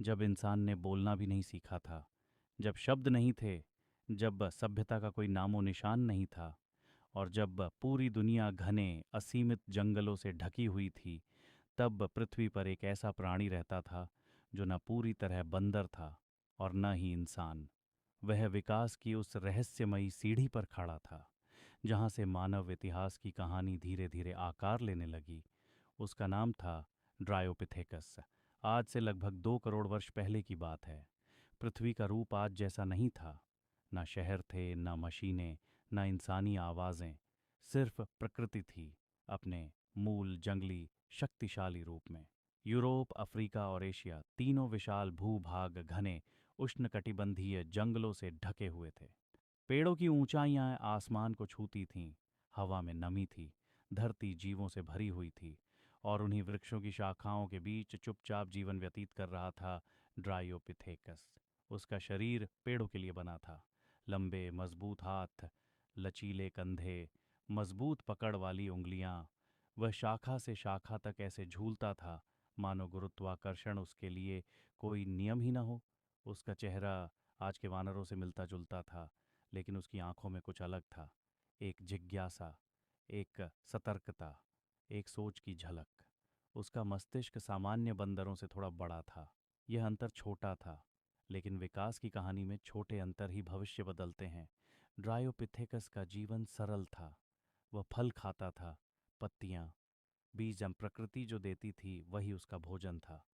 जब इंसान ने बोलना भी नहीं सीखा था, जब शब्द नहीं थे, जब सभ्यता का कोई नामो निशान नहीं था, और जब पूरी दुनिया घने असीमित जंगलों से ढकी हुई थी, तब पृथ्वी पर एक ऐसा प्राणी रहता था जो न पूरी तरह बंदर था और न ही इंसान। वह विकास की उस रहस्यमयी सीढ़ी पर खड़ा था जहाँ से मानव इतिहास की कहानी धीरे धीरे आकार लेने लगी। उसका नाम था ड्रायोपिथेकस। आज से लगभग 2 करोड़ वर्ष पहले की बात है। पृथ्वी का रूप आज जैसा नहीं था। न शहर थे, न मशीनें, न इंसानी आवाज़ें। सिर्फ प्रकृति थी, अपने मूल जंगली शक्तिशाली रूप में। यूरोप, अफ्रीका और एशिया तीनों विशाल भूभाग घने उष्णकटिबंधीय जंगलों से ढके हुए थे। पेड़ों की ऊंचाइयां आसमान को छूती थीं। हवा में नमी थी। धरती जीवों से भरी हुई थी। और उन्हीं वृक्षों की शाखाओं के बीच चुपचाप जीवन व्यतीत कर रहा था ड्रायोपिथेकस। उसका शरीर पेड़ों के लिए बना था। लंबे मजबूत हाथ, लचीले कंधे, मजबूत पकड़ वाली उंगलियां। वह शाखा से शाखा तक ऐसे झूलता था मानो गुरुत्वाकर्षण उसके लिए कोई नियम ही न हो। उसका चेहरा आज के वानरों से मिलता जुलता था, लेकिन उसकी आंखों में कुछ अलग था। एक जिज्ञासा, एक सतर्कता, एक सोच की झलक। उसका मस्तिष्क सामान्य बंदरों से थोड़ा बड़ा था। यह अंतर छोटा था, लेकिन विकास की कहानी में छोटे अंतर ही भविष्य बदलते हैं। ड्रायोपिथेकस का जीवन सरल था। वह फल खाता था, पत्तियां, बीज। प्रकृति जो देती थी वही उसका भोजन था।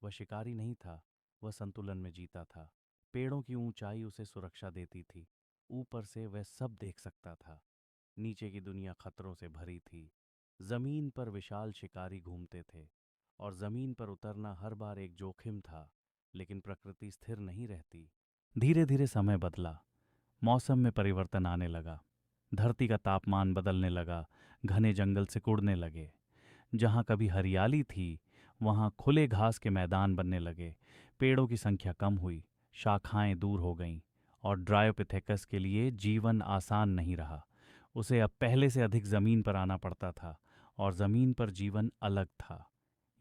वह शिकारी नहीं था, वह संतुलन में जीता था। पेड़ों की ऊंचाई उसे सुरक्षा देती थी। ऊपर से वह सब देख सकता था। नीचे की दुनिया खतरों से भरी थी। जमीन पर विशाल शिकारी घूमते थे, और जमीन पर उतरना हर बार एक जोखिम था। लेकिन प्रकृति स्थिर नहीं रहती। धीरे धीरे समय बदला। मौसम में परिवर्तन आने लगा। धरती का तापमान बदलने लगा। घने जंगल सिकुड़ने लगे। जहाँ कभी हरियाली थी, वहाँ खुले घास के मैदान बनने लगे। पेड़ों की संख्या कम हुई, शाखाएं दूर हो गईं, और ड्रायोपिथेकस के लिए जीवन आसान नहीं रहा। उसे अब पहले से अधिक जमीन पर आना पड़ता था, और जमीन पर जीवन अलग था।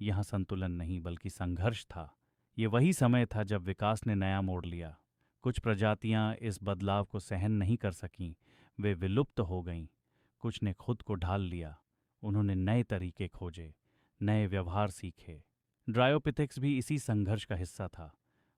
यहाँ संतुलन नहीं बल्कि संघर्ष था। ये वही समय था जब विकास ने नया मोड़ लिया। कुछ प्रजातियां इस बदलाव को सहन नहीं कर सकीं, वे विलुप्त हो गईं। कुछ ने खुद को ढाल लिया। उन्होंने नए तरीके खोजे, नए व्यवहार सीखे। ड्रायोपिथेक्स भी इसी संघर्ष का हिस्सा था।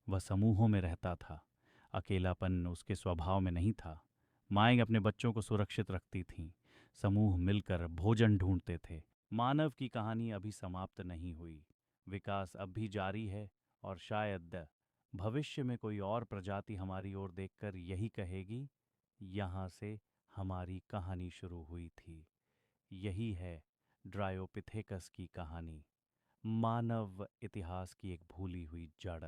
वह समूहों में रहता था। अकेलापन उसके स्वभाव में नहीं था। माएँ अपने बच्चों को सुरक्षित रखती थीं। समूह मिलकर भोजन ढूंढते थे। मानव की कहानी अभी समाप्त नहीं हुई। विकास अब भी जारी है, और शायद भविष्य में कोई और प्रजाति हमारी ओर देखकर यही कहेगी, यहाँ से हमारी कहानी शुरू हुई थी। यही है ड्रायोपिथेकस की कहानी, मानव इतिहास की एक भूली हुई जड़।